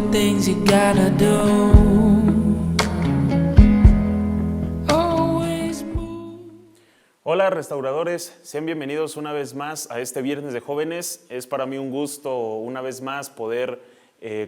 the things you gotta do. Always move. Hola restauradores, sean bienvenidos una vez más a este Viernes de Jóvenes. Es para mí un gusto una vez más poder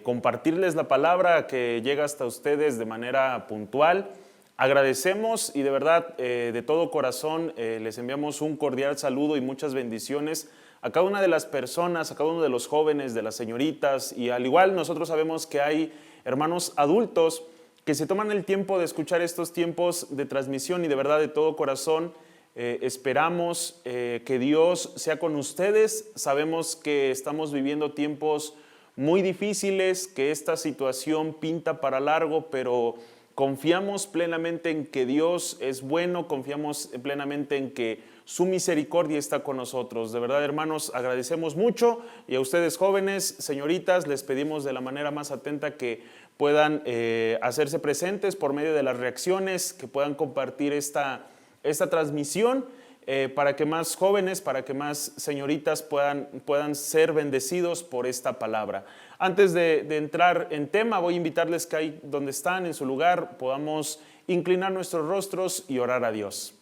compartirles la palabra que llega hasta ustedes de manera puntual. Agradecemos y de verdad de todo corazón les enviamos un cordial saludo y muchas bendiciones a cada una de las personas, a cada uno de los jóvenes, de las señoritas, y al igual nosotros sabemos que hay hermanos adultos que se toman el tiempo de escuchar estos tiempos de transmisión y de verdad de todo corazón esperamos que Dios sea con ustedes. Sabemos que estamos viviendo tiempos muy difíciles, que esta situación pinta para largo, pero confiamos plenamente en que Dios es bueno, confiamos plenamente en que su misericordia está con nosotros. De verdad, hermanos, agradecemos mucho y a ustedes jóvenes, señoritas, les pedimos de la manera más atenta que puedan hacerse presentes por medio de las reacciones, que puedan compartir esta transmisión para que más jóvenes, para que más señoritas puedan ser bendecidos por esta palabra. Antes de entrar en tema, voy a invitarles que ahí donde están, en su lugar, podamos inclinar nuestros rostros y orar a Dios.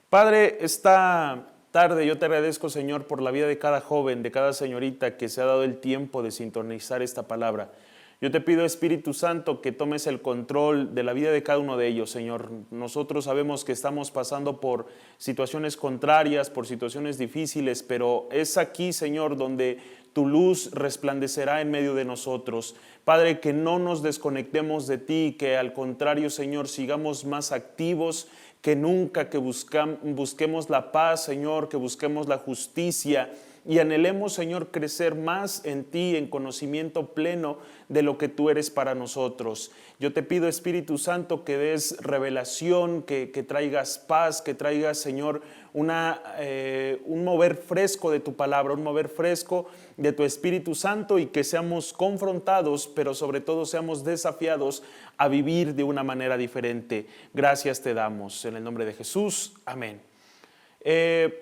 Padre, esta tarde yo te agradezco, Señor, por la vida de cada joven, de cada señorita que se ha dado el tiempo de sintonizar esta palabra. Yo te pido, Espíritu Santo, que tomes el control de la vida de cada uno de ellos, Señor. Nosotros sabemos que estamos pasando por situaciones contrarias, por situaciones difíciles, pero es aquí, Señor, donde tu luz resplandecerá en medio de nosotros. Padre, que no nos desconectemos de ti, que al contrario, Señor, sigamos más activos que nunca, que busquemos la paz, Señor, que busquemos la justicia y anhelemos, Señor, crecer más en ti, en conocimiento pleno de lo que tú eres para nosotros. Yo te pido, Espíritu Santo, que des revelación, que traigas paz, que traigas, Señor, un mover fresco de tu palabra, un mover fresco de tu Espíritu Santo, y que seamos confrontados, pero sobre todo seamos desafiados a vivir de una manera diferente. Gracias te damos. En el nombre de Jesús. Amén.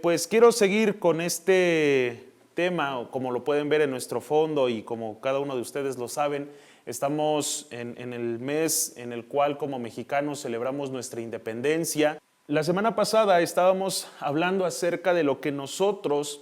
Pues quiero seguir con este tema, como lo pueden ver en nuestro fondo y como cada uno de ustedes lo saben, estamos en el mes en el cual como mexicanos celebramos nuestra independencia. La semana pasada estábamos hablando acerca de lo que nosotros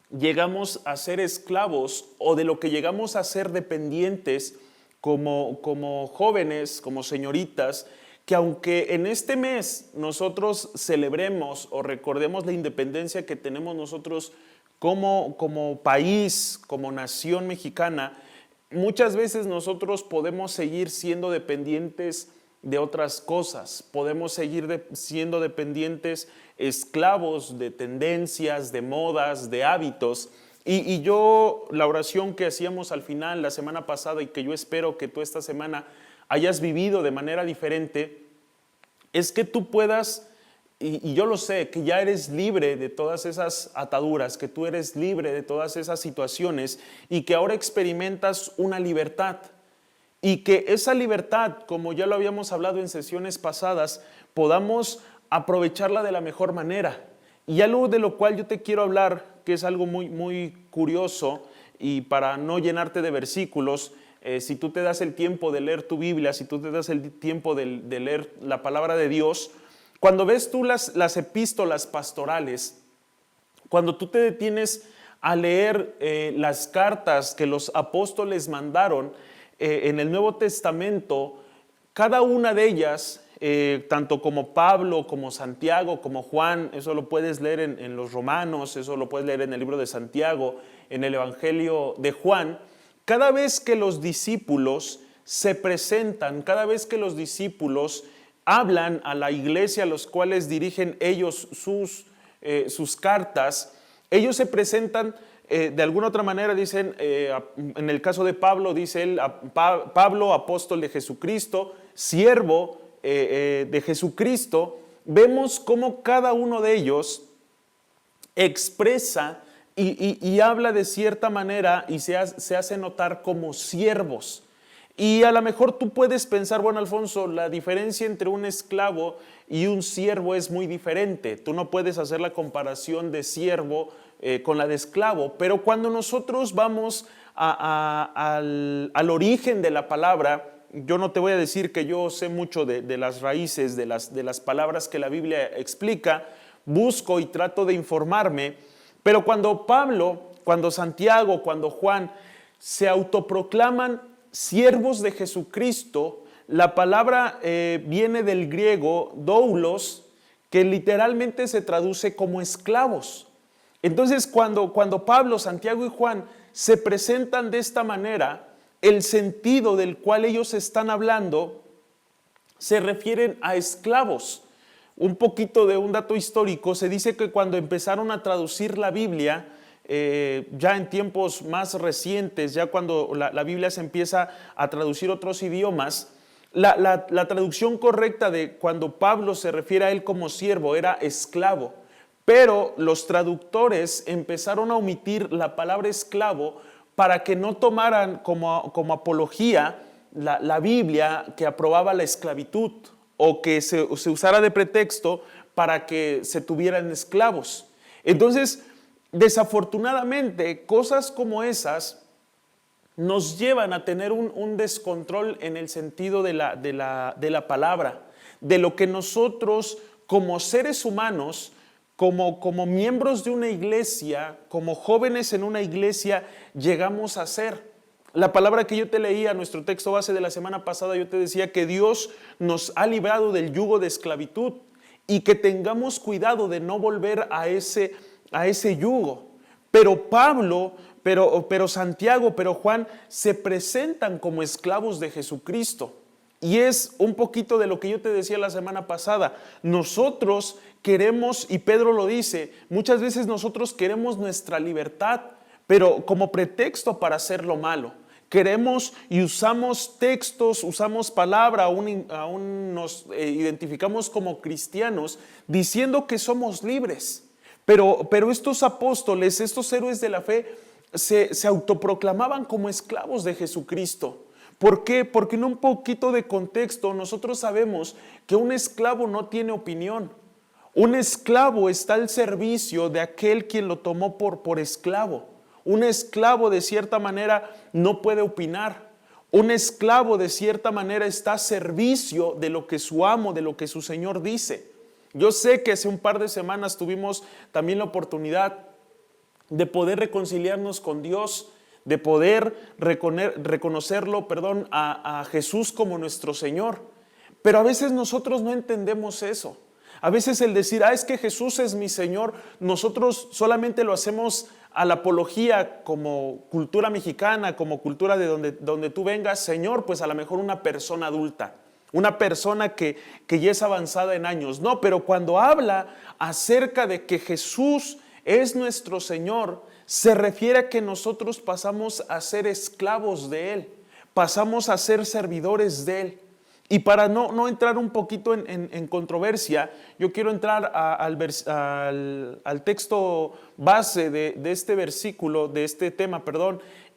llegamos a ser esclavos o de lo que llegamos a ser dependientes como jóvenes, como señoritas, que aunque en este mes nosotros celebremos o recordemos la independencia que tenemos nosotros como país, como nación mexicana, muchas veces nosotros podemos seguir siendo dependientes de otras cosas, podemos seguir siendo dependientes, esclavos de tendencias, de modas, de hábitos. Y yo, la oración que hacíamos al final la semana pasada y que yo espero que tú esta semana hayas vivido de manera diferente, es que tú puedas, y yo lo sé, que ya eres libre de todas esas ataduras, que tú eres libre de todas esas situaciones y que ahora experimentas una libertad. Y que esa libertad, como ya lo habíamos hablado en sesiones pasadas, podamos aprovecharla de la mejor manera. Y algo de lo cual yo te quiero hablar, que es algo muy, muy curioso, y para no llenarte de versículos, si tú te das el tiempo de leer tu Biblia, si tú te das el tiempo de leer la palabra de Dios, cuando ves tú las epístolas pastorales, cuando tú te detienes a leer las cartas que los apóstoles mandaron en el Nuevo Testamento, cada una de ellas, tanto como Pablo, como Santiago, como Juan, eso lo puedes leer en los Romanos, eso lo puedes leer en el libro de Santiago, en el Evangelio de Juan. Cada vez que los discípulos se presentan, cada vez que los discípulos hablan a la iglesia a los cuales dirigen ellos sus cartas, ellos se presentan de alguna otra manera, dicen, en el caso de Pablo, dice él, Pablo, apóstol de Jesucristo, siervo de Jesucristo. Vemos cómo cada uno de ellos expresa y habla de cierta manera y se hace notar como siervos. Y a lo mejor tú puedes pensar, bueno, Alfonso, la diferencia entre un esclavo y un siervo es muy diferente. Tú no puedes hacer la comparación de siervo con la de esclavo, pero cuando nosotros vamos al origen de la palabra, yo no te voy a decir que yo sé mucho de las raíces, de las palabras que la Biblia explica, busco y trato de informarme, pero cuando Pablo, cuando Santiago, cuando Juan se autoproclaman siervos de Jesucristo, la palabra viene del griego doulos, que literalmente se traduce como esclavos. Entonces, cuando Pablo, Santiago y Juan se presentan de esta manera, el sentido del cual ellos están hablando se refieren a esclavos. Un poquito de un dato histórico, se dice que cuando empezaron a traducir la Biblia, ya en tiempos más recientes, ya cuando la Biblia se empieza a traducir otros idiomas, la traducción correcta de cuando Pablo se refiere a él como siervo era esclavo, pero los traductores empezaron a omitir la palabra esclavo para que no tomaran como apología la Biblia que aprobaba la esclavitud o que se usara de pretexto para que se tuvieran esclavos. Entonces, desafortunadamente, cosas como esas nos llevan a tener un descontrol en el sentido de la palabra, de lo que nosotros como seres humanos, como miembros de una iglesia, como jóvenes en una iglesia, llegamos a ser. La palabra que yo te leía, nuestro texto base de la semana pasada, yo te decía que Dios nos ha librado del yugo de esclavitud y que tengamos cuidado de no volver a ese yugo. Pero Pablo, pero Santiago, pero Juan se presentan como esclavos de Jesucristo. Y es un poquito de lo que yo te decía la semana pasada. Nosotros queremos, y Pedro lo dice, muchas veces nosotros queremos nuestra libertad, pero como pretexto para hacer lo malo. Queremos y usamos textos, usamos palabra, aún nos identificamos como cristianos diciendo que somos libres. Pero estos apóstoles, estos héroes de la fe, se autoproclamaban como esclavos de Jesucristo. ¿Por qué? Porque en un poquito de contexto nosotros sabemos que un esclavo no tiene opinión. Un esclavo está al servicio de aquel quien lo tomó por esclavo. Un esclavo de cierta manera no puede opinar. Un esclavo de cierta manera está a servicio de lo que su amo, de lo que su señor dice. Yo sé que hace un par de semanas tuvimos también la oportunidad de poder reconciliarnos con Dios, de poder reconocerlo, a Jesús como nuestro Señor. Pero a veces nosotros no entendemos eso. A veces el decir, es que Jesús es mi Señor, nosotros solamente lo hacemos a la apología como cultura mexicana, como cultura de donde tú vengas. Señor, pues a lo mejor una persona adulta, una persona que ya es avanzada en años. No, pero cuando habla acerca de que Jesús es nuestro Señor, se refiere a que nosotros pasamos a ser esclavos de Él, pasamos a ser servidores de Él. Y para no entrar un poquito en controversia, yo quiero entrar al texto base de este versículo, de este tema,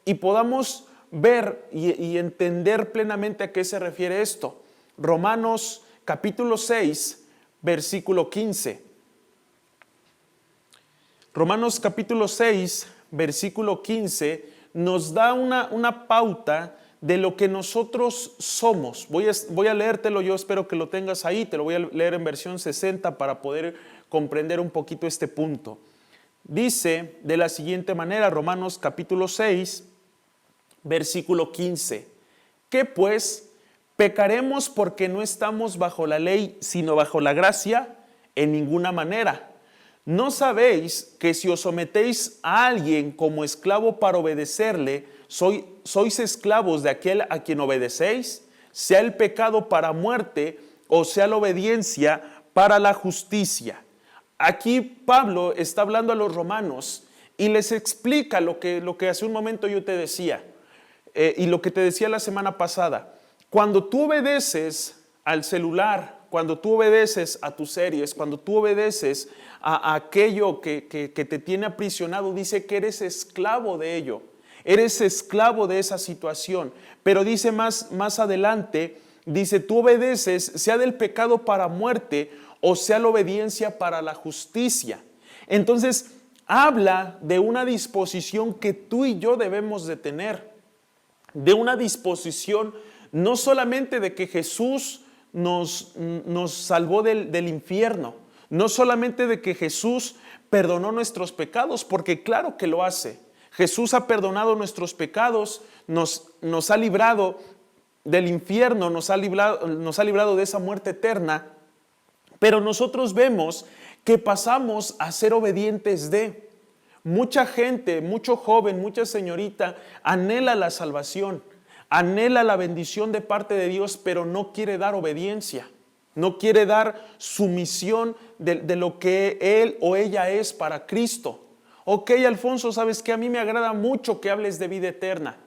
y podamos ver y entender plenamente a qué se refiere esto. Romanos capítulo 6, versículo 15. Romanos capítulo 6, versículo 15, nos da una pauta de lo que nosotros somos. Voy a leértelo, yo espero que lo tengas ahí, te lo voy a leer en versión 60 para poder comprender un poquito este punto. Dice de la siguiente manera, Romanos capítulo 6, versículo 15. ¿Qué pues? ¿Pecaremos porque no estamos bajo la ley, sino bajo la gracia? En ninguna manera. ¿No sabéis que si os sometéis a alguien como esclavo para obedecerle, sois esclavos de aquel a quien obedecéis? Sea el pecado para muerte o sea la obediencia para la justicia. Aquí Pablo está hablando a los romanos y les explica lo que hace un momento yo te decía y lo que te decía la semana pasada. Cuando tú obedeces al celular, cuando tú obedeces a tus series, cuando tú obedeces a aquello que te tiene aprisionado, dice que eres esclavo de ello, eres esclavo de esa situación. Pero dice más adelante, dice, tú obedeces, sea del pecado para muerte o sea la obediencia para la justicia. Entonces, habla de una disposición que tú y yo debemos de tener, de una disposición no solamente de que Jesús nos salvó del infierno, no solamente de que Jesús perdonó nuestros pecados, porque claro que lo hace. Jesús ha perdonado nuestros pecados, nos ha librado del infierno, nos ha librado de esa muerte eterna, pero nosotros vemos que pasamos a ser obedientes de. Mucha gente, mucho joven, mucha señorita anhela la salvación, anhela la bendición de parte de Dios, pero no quiere dar obediencia, no quiere dar sumisión de lo que él o ella es para Cristo. Ok, Alfonso, ¿sabes qué? A mí me agrada mucho que hables de vida eterna.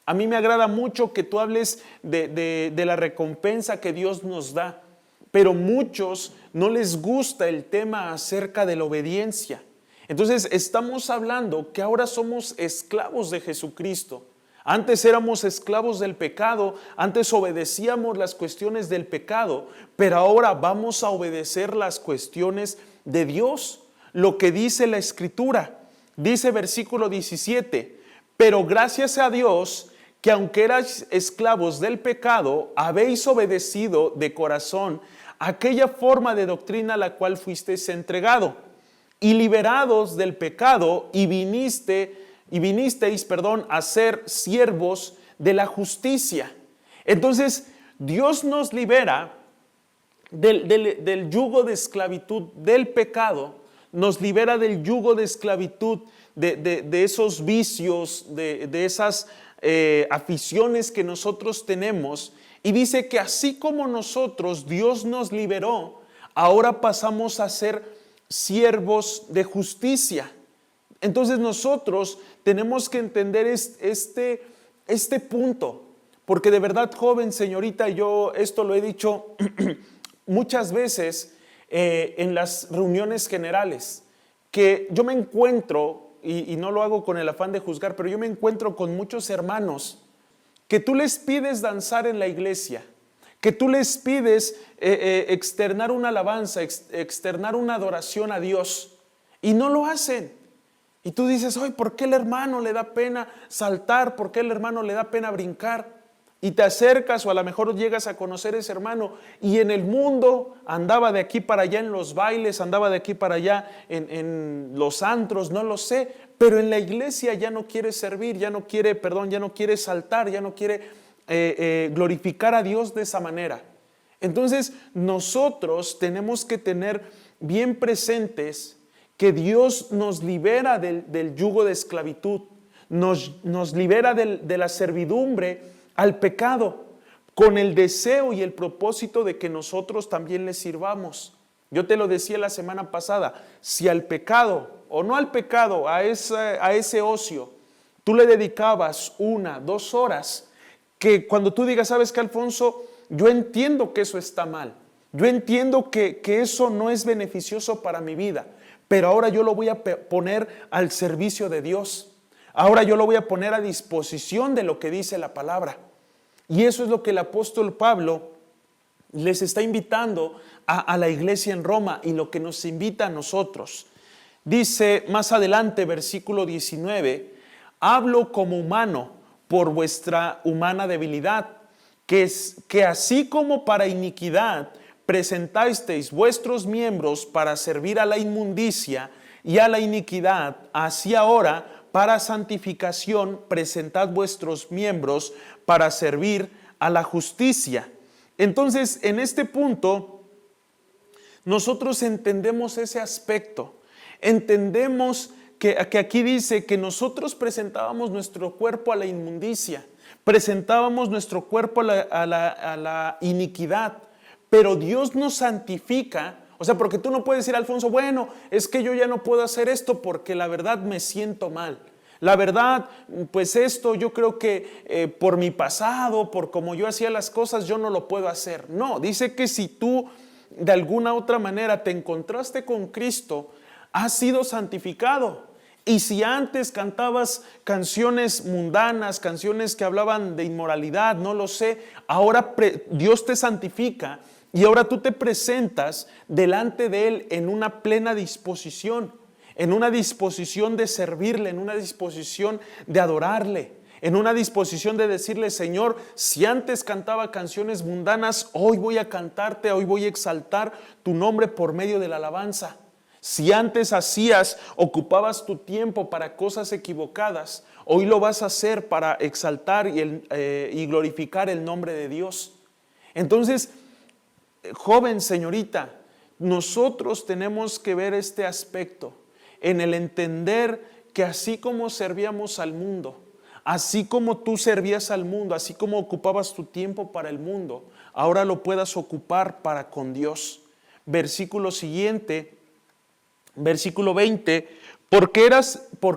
A mí me agrada mucho que tú hables de la recompensa que Dios nos da. Pero muchos no les gusta el tema acerca de la obediencia. Entonces estamos hablando que ahora somos esclavos de Jesucristo. Antes éramos esclavos del pecado, antes obedecíamos las cuestiones del pecado, pero ahora vamos a obedecer las cuestiones de Dios. Lo que dice la Escritura, dice versículo 17, pero gracias a Dios que aunque erais esclavos del pecado, habéis obedecido de corazón aquella forma de doctrina a la cual fuisteis entregado, y liberados del pecado, y vinisteis, a ser siervos de la justicia. Entonces, Dios nos libera del yugo de esclavitud del pecado, nos libera del yugo de esclavitud de esos vicios, de esas aficiones que nosotros tenemos, y dice que así como nosotros, Dios nos liberó, ahora pasamos a ser siervos de justicia. Entonces nosotros tenemos que entender este punto, porque de verdad, joven, señorita, yo esto lo he dicho muchas veces en las reuniones generales, que yo me encuentro, y no lo hago con el afán de juzgar, pero yo me encuentro con muchos hermanos que tú les pides danzar en la iglesia, que tú les pides externar una alabanza, externar una adoración a Dios, y no lo hacen. Y tú dices, oye, ¿por qué el hermano le da pena saltar? ¿Por qué el hermano le da pena brincar? Y te acercas, o a lo mejor llegas a conocer a ese hermano, y en el mundo andaba de aquí para allá en los bailes, andaba de aquí para allá en los antros, no lo sé, pero en la iglesia ya no quiere servir, ya no quiere saltar, ya no quiere glorificar a Dios de esa manera. Entonces nosotros tenemos que tener bien presentes que Dios nos libera del yugo de esclavitud, nos libera de la servidumbre al pecado, con el deseo y el propósito de que nosotros también le sirvamos. Yo te lo decía la semana pasada, si al pecado, o no al pecado, a ese ocio, tú le dedicabas 1, 2 horas, que cuando tú digas, ¿sabes qué, Alfonso? Yo entiendo que eso está mal, yo entiendo que eso no es beneficioso para mi vida, pero ahora yo lo voy a poner al servicio de Dios. Ahora yo lo voy a poner a disposición de lo que dice la palabra. Y eso es lo que el apóstol Pablo les está invitando a la iglesia en Roma, y lo que nos invita a nosotros. Dice más adelante, versículo 19, hablo como humano por vuestra humana debilidad, que así como para iniquidad presentasteis vuestros miembros para servir a la inmundicia y a la iniquidad, así ahora para santificación presentad vuestros miembros para servir a la justicia. Entonces, en este punto, nosotros entendemos ese aspecto. Entendemos que aquí dice que nosotros presentábamos nuestro cuerpo a la inmundicia, presentábamos nuestro cuerpo a la iniquidad, pero Dios nos santifica. O sea, porque tú no puedes decir, Alfonso, bueno, es que yo ya no puedo hacer esto porque la verdad me siento mal. La verdad, pues esto yo creo que por mi pasado, por cómo yo hacía las cosas, yo no lo puedo hacer. No, dice que si tú de alguna otra manera te encontraste con Cristo, has sido santificado. Y si antes cantabas canciones mundanas, canciones que hablaban de inmoralidad, no lo sé, ahora Dios te santifica y ahora tú te presentas delante de Él en una plena disposición. en una disposición de servirle, en una disposición de adorarle, en una disposición de decirle: Señor, si antes cantaba canciones mundanas, hoy voy a cantarte, hoy voy a exaltar tu nombre por medio de la alabanza. Si antes ocupabas tu tiempo para cosas equivocadas, hoy lo vas a hacer para exaltar y glorificar el nombre de Dios. Entonces, joven, señorita, nosotros tenemos que ver este aspecto en el entender que así como servíamos al mundo, así como tú servías al mundo, así como ocupabas tu tiempo para el mundo, ahora lo puedas ocupar para con Dios. Versículo siguiente, versículo 20, porque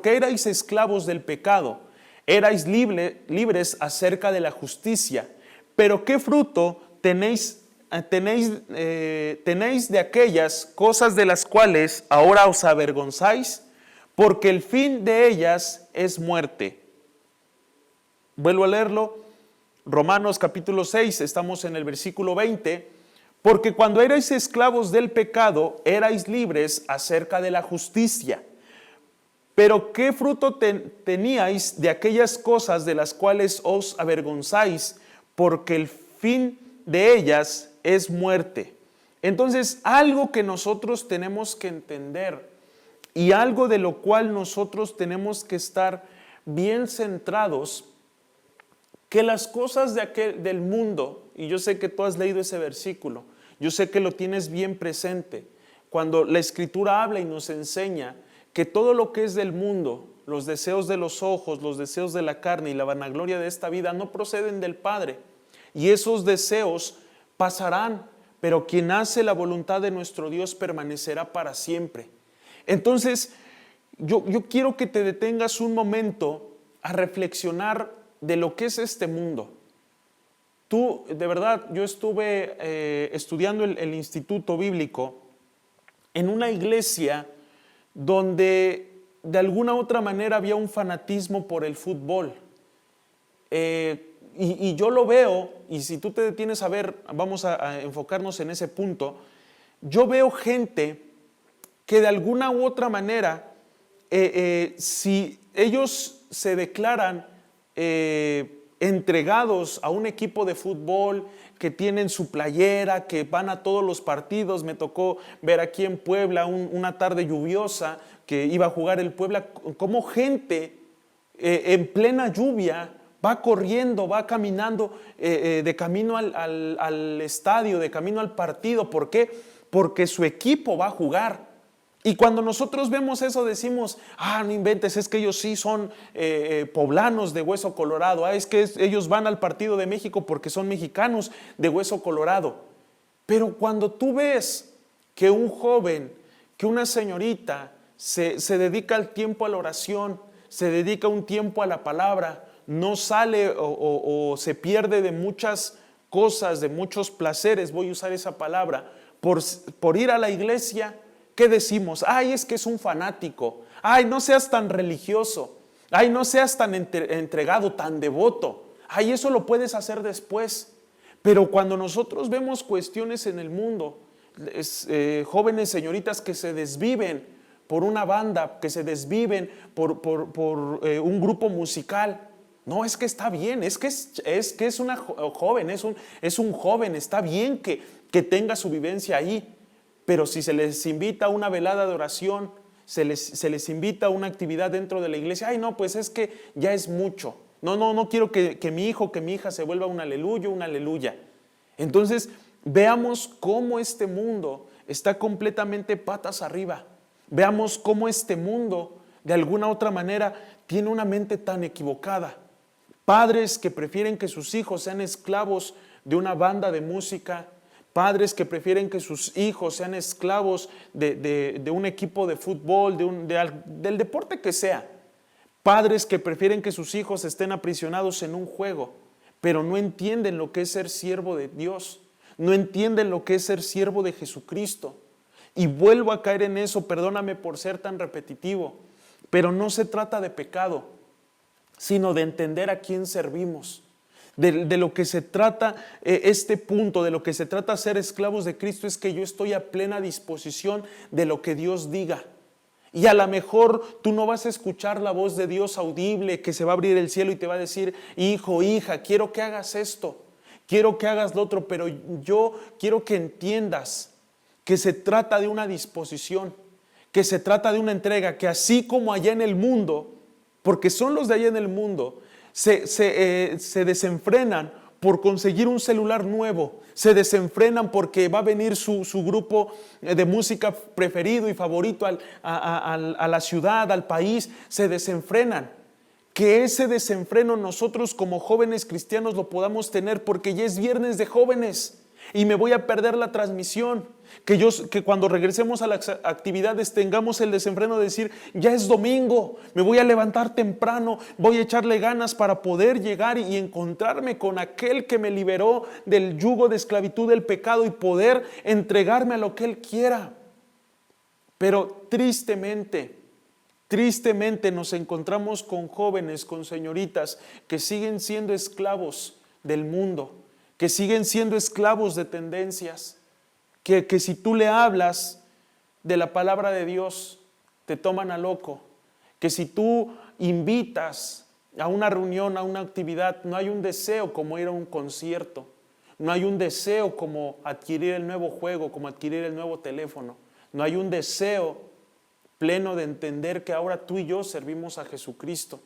erais esclavos del pecado, erais libres acerca de la justicia, pero ¿qué fruto tenéis de aquellas cosas de las cuales ahora os avergonzáis? Porque el fin de ellas es muerte. Vuelvo a leerlo, Romanos capítulo 6, estamos en el versículo 20. Porque cuando erais esclavos del pecado, erais libres acerca de la justicia. Pero ¿qué fruto teníais de aquellas cosas de las cuales os avergonzáis? Porque el fin de ellas es muerte. Entonces, algo que nosotros tenemos que entender y algo de lo cual nosotros tenemos que estar bien centrados, que las cosas del mundo, y yo sé que tú has leído ese versículo, yo sé que lo tienes bien presente, cuando la Escritura habla y nos enseña que todo lo que es del mundo, los deseos de los ojos, los deseos de la carne y la vanagloria de esta vida no proceden del Padre, y esos deseos pasarán, pero quien hace la voluntad de nuestro Dios permanecerá para siempre. Entonces, yo quiero que te detengas un momento a reflexionar de lo que es este mundo. Tú, de verdad, yo estuve estudiando el Instituto Bíblico en una iglesia donde de alguna u otra manera había un fanatismo por el fútbol. Y yo lo veo, y si tú te detienes a ver, vamos a enfocarnos en ese punto, yo veo gente que de alguna u otra manera, si ellos se declaran entregados a un equipo de fútbol, que tienen su playera, que van a todos los partidos. Me tocó ver aquí en Puebla una tarde lluviosa que iba a jugar el Puebla, como gente en plena lluvia va corriendo, va caminando de camino al estadio, de camino al partido. ¿Por qué? Porque su equipo va a jugar. Y cuando nosotros vemos eso decimos: no inventes, es que ellos sí son poblanos de hueso colorado, es que ellos van al partido de México porque son mexicanos de hueso colorado. Pero cuando tú ves que un joven, que una señorita se dedica al tiempo a la oración, se dedica un tiempo a la palabra, no sale o se pierde de muchas cosas, de muchos placeres, voy a usar esa palabra, por ir a la iglesia, ¿qué decimos? Es que es un fanático. No seas tan religioso. No seas tan entregado, tan devoto. Eso lo puedes hacer después. Pero cuando nosotros vemos cuestiones en el mundo, jóvenes señoritas que se desviven por una banda, que se desviven por un grupo musical, no, es que está bien, es que es una joven, es un joven, está bien que tenga su vivencia ahí. Pero si se les invita a una velada de oración, se les invita a una actividad dentro de la iglesia, no, pues es que ya es mucho. No quiero que mi hijo, que mi hija se vuelva un aleluya. Entonces, veamos cómo este mundo está completamente patas arriba. Veamos cómo este mundo, de alguna u otra manera, tiene una mente tan equivocada. Padres que prefieren que sus hijos sean esclavos de una banda de música, padres que prefieren que sus hijos sean esclavos de un equipo de fútbol, del deporte que sea. Padres que prefieren que sus hijos estén aprisionados en un juego, pero no entienden lo que es ser siervo de Dios, no entienden lo que es ser siervo de Jesucristo. Y vuelvo a caer en eso, perdóname por ser tan repetitivo, pero no se trata de pecado, sino de entender a quién servimos. De lo que se trata este punto, de lo que se trata ser esclavos de Cristo, es que yo estoy a plena disposición de lo que Dios diga. Y a lo mejor tú no vas a escuchar la voz de Dios audible que se va a abrir el cielo y te va a decir, hijo, hija, quiero que hagas esto, quiero que hagas lo otro, pero yo quiero que entiendas que se trata de una disposición, que se trata de una entrega, que así como allá en el mundo, porque son los de allá en el mundo, se desenfrenan por conseguir un celular nuevo, se desenfrenan porque va a venir su grupo de música preferido y favorito a la ciudad, al país, se desenfrenan. Que ese desenfreno nosotros como jóvenes cristianos lo podamos tener, porque ya es viernes de jóvenes y me voy a perder la transmisión. Que cuando regresemos a las actividades tengamos el desenfreno de decir, ya es domingo, me voy a levantar temprano, voy a echarle ganas para poder llegar y encontrarme con aquel que me liberó del yugo de esclavitud del pecado y poder entregarme a lo que Él quiera. Pero tristemente nos encontramos con jóvenes, con señoritas que siguen siendo esclavos del mundo, que siguen siendo esclavos de tendencias, que si tú le hablas de la palabra de Dios, te toman a loco, que si tú invitas a una reunión, a una actividad, no hay un deseo como ir a un concierto, no hay un deseo como adquirir el nuevo juego, como adquirir el nuevo teléfono, no hay un deseo pleno de entender que ahora tú y yo servimos a Jesucristo,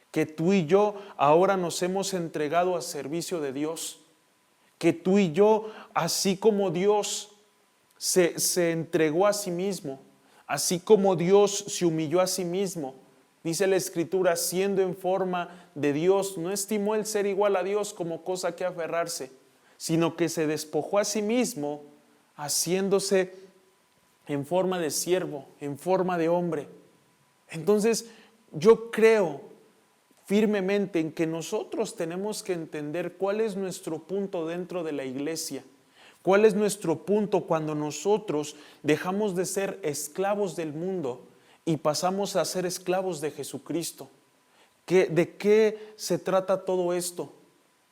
que tú y yo ahora nos hemos entregado a servicio de Dios, que tú y yo, así como Dios se entregó a sí mismo, así como Dios se humilló a sí mismo, dice la Escritura, siendo en forma de Dios, no estimó el ser igual a Dios como cosa que aferrarse, sino que se despojó a sí mismo, haciéndose en forma de siervo, en forma de hombre. Entonces, yo creo firmemente en que nosotros tenemos que entender cuál es nuestro punto dentro de la iglesia, cuál es nuestro punto cuando nosotros dejamos de ser esclavos del mundo y pasamos a ser esclavos de Jesucristo. ¿De qué se trata todo esto?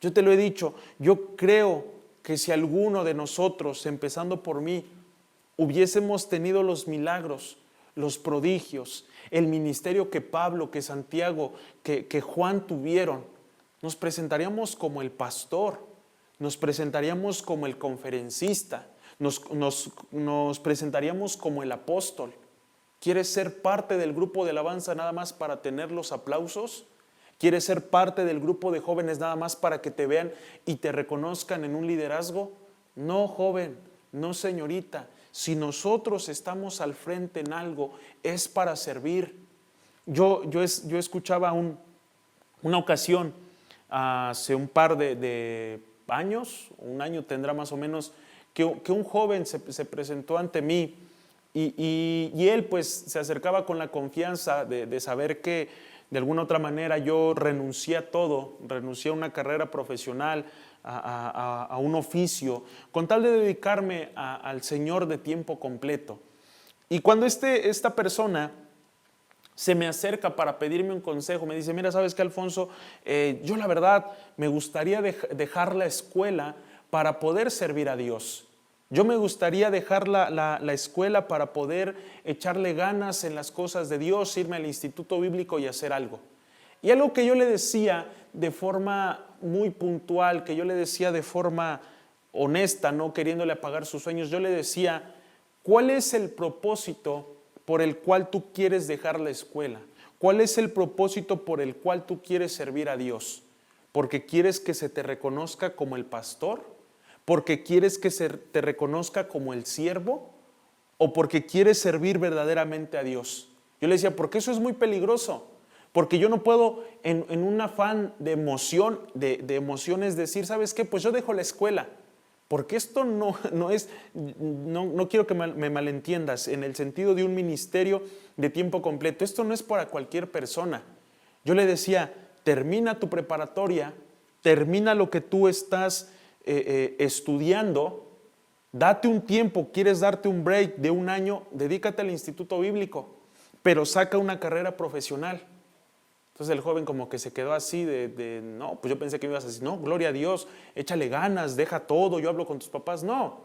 Yo te lo he dicho, yo creo que si alguno de nosotros, empezando por mí, hubiésemos tenido los milagros, los prodigios, el ministerio que Pablo, que Santiago, que Juan tuvieron, nos presentaríamos como el pastor, nos presentaríamos como el conferencista, nos presentaríamos como el apóstol. ¿Quieres ser parte del grupo de alabanza nada más para tener los aplausos? ¿Quieres ser parte del grupo de jóvenes nada más para que te vean y te reconozcan en un liderazgo? No, joven, no, señorita. Si nosotros estamos al frente en algo, es para servir. Yo escuchaba una ocasión, hace un par de años, un año tendrá más o menos, que un joven se presentó ante mí y él pues se acercaba con la confianza de saber que de alguna otra manera yo renuncié a todo, renuncié a una carrera profesional, a un oficio, con tal de dedicarme al Señor de tiempo completo. Y cuando esta persona se me acerca para pedirme un consejo, me dice, mira, ¿sabes qué, Alfonso? Yo la verdad me gustaría dejar la escuela para poder servir a Dios. Yo me gustaría dejar la escuela para poder echarle ganas en las cosas de Dios, irme al instituto bíblico y hacer algo. Y algo que yo le decía de forma muy puntual, que yo le decía de forma honesta, no queriéndole apagar sus sueños, yo le decía, ¿cuál es el propósito por el cual tú quieres dejar la escuela? ¿Cuál es el propósito por el cual tú quieres servir a Dios? ¿Porque quieres que se te reconozca como el pastor? ¿Porque quieres que se te reconozca como el siervo? ¿O porque quieres servir verdaderamente a Dios? Yo le decía, porque eso es muy peligroso. Porque yo no puedo en un afán de emoción, de emociones decir, ¿sabes qué? Pues yo dejo la escuela. Porque esto no quiero que me malentiendas en el sentido de un ministerio de tiempo completo. Esto no es para cualquier persona. Yo le decía, termina tu preparatoria, termina lo que tú estás estudiando, date un tiempo, quieres darte un break de un año, dedícate al instituto bíblico, pero saca una carrera profesional. Entonces el joven como que se quedó así no, pues yo pensé que me ibas a decir, no, gloria a Dios, échale ganas, deja todo, yo hablo con tus papás. No,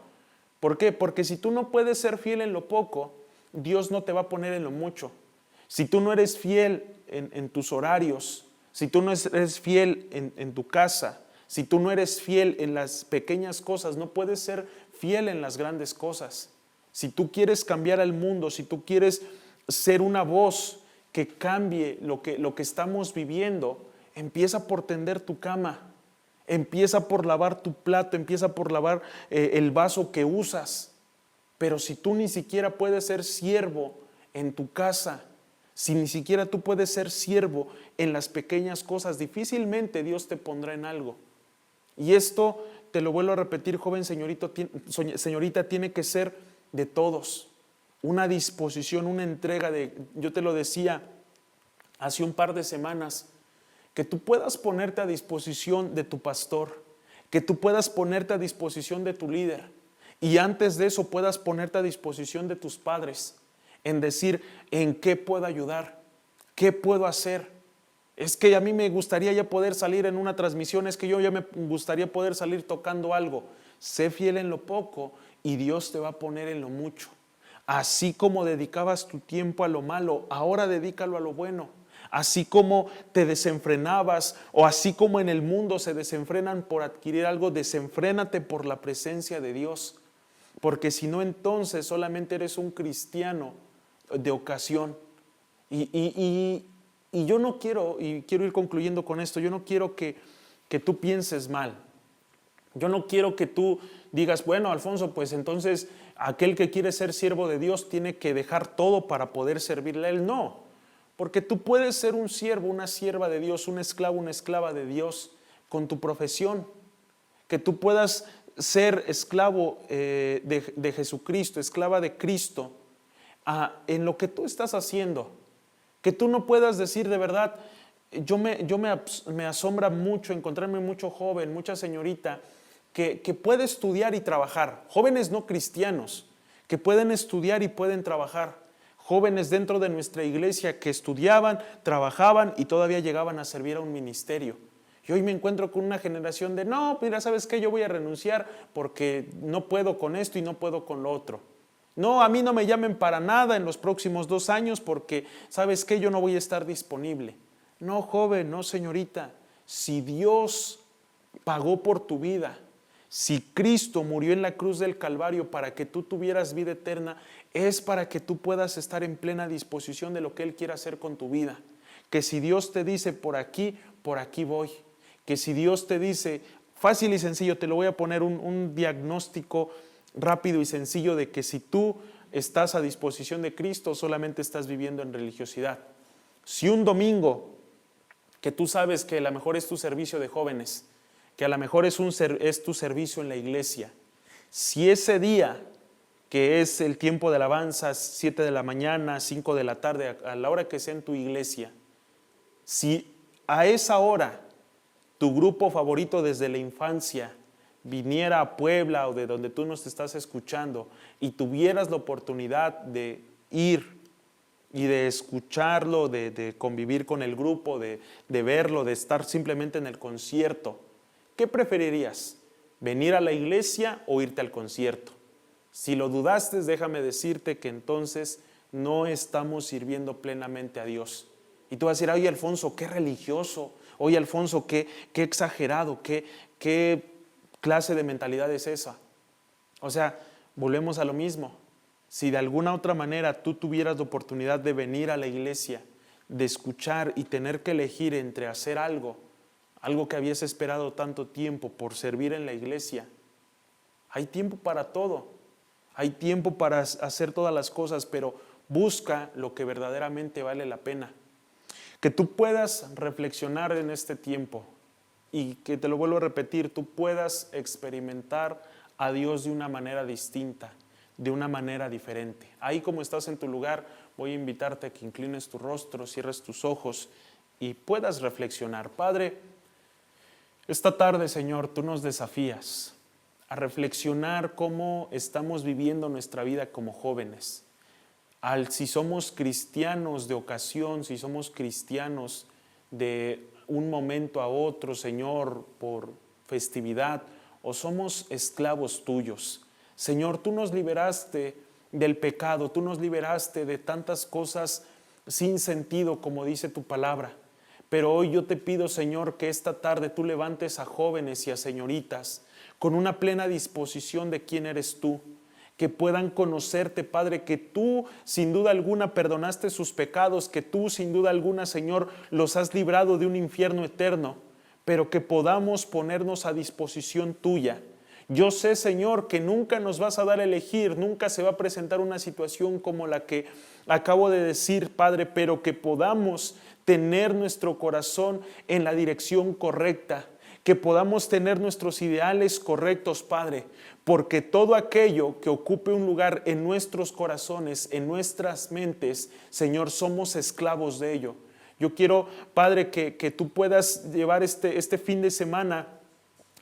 ¿por qué? Porque si tú no puedes ser fiel en lo poco, Dios no te va a poner en lo mucho. Si tú no eres fiel en tus horarios, si tú no eres fiel en tu casa, si tú no eres fiel en las pequeñas cosas, no puedes ser fiel en las grandes cosas. Si tú quieres cambiar al mundo, si tú quieres ser una voz que cambie lo que estamos viviendo, empieza por tender tu cama, empieza por lavar tu plato, empieza por lavar el vaso que usas. Pero si tú ni siquiera puedes ser siervo en tu casa, si ni siquiera tú puedes ser siervo en las pequeñas cosas, difícilmente Dios te pondrá en algo. Y esto, te lo vuelvo a repetir, joven señorita, tiene que ser de todos. Una disposición, una entrega yo te lo decía hace un par de semanas, que tú puedas ponerte a disposición de tu pastor, que tú puedas ponerte a disposición de tu líder, y antes de eso puedas ponerte a disposición de tus padres, en decir, ¿en qué puedo ayudar? ¿Qué puedo hacer? Es que a mí me gustaría ya poder salir en una transmisión, es que yo ya me gustaría poder salir tocando algo. Sé fiel en lo poco y Dios te va a poner en lo mucho. Así como dedicabas tu tiempo a lo malo, ahora dedícalo a lo bueno. Así como te desenfrenabas, o así como en el mundo se desenfrenan por adquirir algo, desenfrénate por la presencia de Dios. Porque si no, entonces solamente eres un cristiano de ocasión. Y yo no quiero, y quiero ir concluyendo con esto, yo no quiero que tú pienses mal. Yo no quiero que tú digas, bueno, Alfonso, pues entonces aquel que quiere ser siervo de Dios tiene que dejar todo para poder servirle a Él. No, porque tú puedes ser un siervo, una sierva de Dios, un esclavo, una esclava de Dios con tu profesión. Que tú puedas ser esclavo de Jesucristo, esclava de Cristo, en lo que tú estás haciendo. Que tú no puedas decir de verdad, me asombra mucho encontrarme mucho joven, mucha señorita, que puede estudiar y trabajar. Jóvenes no cristianos, que pueden estudiar y pueden trabajar. Jóvenes dentro de nuestra iglesia que estudiaban, trabajaban y todavía llegaban a servir a un ministerio. Y hoy me encuentro con una generación de, no, mira, ¿sabes qué? Yo voy a renunciar porque no puedo con esto y no puedo con lo otro. No, a mí no me llamen para nada en los próximos 2 años porque, ¿sabes qué? Yo no voy a estar disponible. No, joven, no, señorita. Si Dios pagó por tu vida, si Cristo murió en la cruz del Calvario para que tú tuvieras vida eterna, es para que tú puedas estar en plena disposición de lo que Él quiere hacer con tu vida. Que si Dios te dice por aquí voy. Que si Dios te dice, fácil y sencillo, te lo voy a poner un diagnóstico rápido y sencillo de que si tú estás a disposición de Cristo, solamente estás viviendo en religiosidad. Si un domingo, que tú sabes que a lo mejor es tu servicio de jóvenes, que a lo mejor es tu servicio en la iglesia, si ese día, que es el tiempo de alabanza, 7 de la mañana, 5 de la tarde, a la hora que sea en tu iglesia, si a esa hora tu grupo favorito desde la infancia viniera a Puebla o de donde tú nos estás escuchando y tuvieras la oportunidad de ir y de escucharlo, de convivir con el grupo, de verlo, de estar simplemente en el concierto, ¿qué preferirías? ¿Venir a la iglesia o irte al concierto? Si lo dudaste, déjame decirte que entonces no estamos sirviendo plenamente a Dios. Y tú vas a decir, oye Alfonso, qué religioso, oye Alfonso, qué exagerado, qué clase de mentalidad es esa. O sea, volvemos a lo mismo. Si de alguna otra manera tú tuvieras la oportunidad de venir a la iglesia, de escuchar y tener que elegir entre hacer algo que habías esperado tanto tiempo por servir en la iglesia, hay tiempo para todo. Hay tiempo para hacer todas las cosas, pero busca lo que verdaderamente vale la pena. Que tú puedas reflexionar en este tiempo y que te lo vuelvo a repetir, tú puedas experimentar a Dios de una manera distinta, de una manera diferente. Ahí como estás en tu lugar, voy a invitarte a que inclines tu rostro, cierres tus ojos y puedas reflexionar. Padre, esta tarde, Señor, tú nos desafías a reflexionar cómo estamos viviendo nuestra vida como jóvenes. Si somos cristianos de ocasión, si somos cristianos de un momento a otro, Señor, por festividad, o somos esclavos tuyos. Señor, tú nos liberaste del pecado, tú nos liberaste de tantas cosas sin sentido, como dice tu palabra. Pero hoy yo te pido, Señor, que esta tarde tú levantes a jóvenes y a señoritas con una plena disposición de quién eres tú, que puedan conocerte, Padre, que tú sin duda alguna perdonaste sus pecados, que tú sin duda alguna, Señor, los has librado de un infierno eterno, pero que podamos ponernos a disposición tuya. Yo sé, Señor, que nunca nos vas a dar a elegir, nunca se va a presentar una situación como la que acabo de decir, Padre, pero que podamos tener nuestro corazón en la dirección correcta, que podamos tener nuestros ideales correctos, Padre, porque todo aquello que ocupe un lugar en nuestros corazones, en nuestras mentes, Señor, somos esclavos de ello. Yo quiero, Padre, que tú puedas llevar este fin de semana,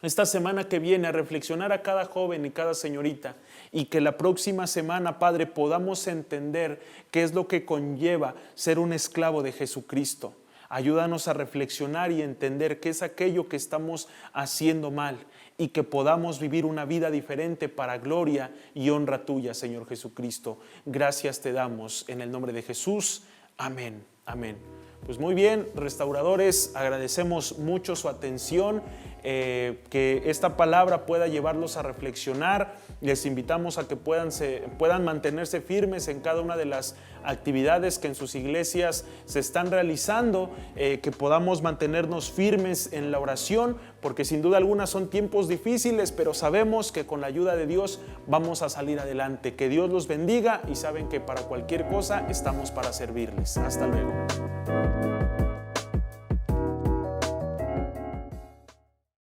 esta semana que viene, a reflexionar a cada joven y cada señorita, y que la próxima semana, Padre, podamos entender qué es lo que conlleva ser un esclavo de Jesucristo. Ayúdanos a reflexionar y entender qué es aquello que estamos haciendo mal y que podamos vivir una vida diferente para gloria y honra tuya, Señor Jesucristo. Gracias te damos en el nombre de Jesús. Amén. Amén. Pues muy bien, restauradores, agradecemos mucho su atención, que esta palabra pueda llevarlos a reflexionar. Les invitamos a que puedan mantenerse firmes en cada una de las actividades que en sus iglesias se están realizando, que podamos mantenernos firmes en la oración, porque sin duda alguna son tiempos difíciles, pero sabemos que con la ayuda de Dios vamos a salir adelante. Que Dios los bendiga y saben que para cualquier cosa estamos para servirles. Hasta luego.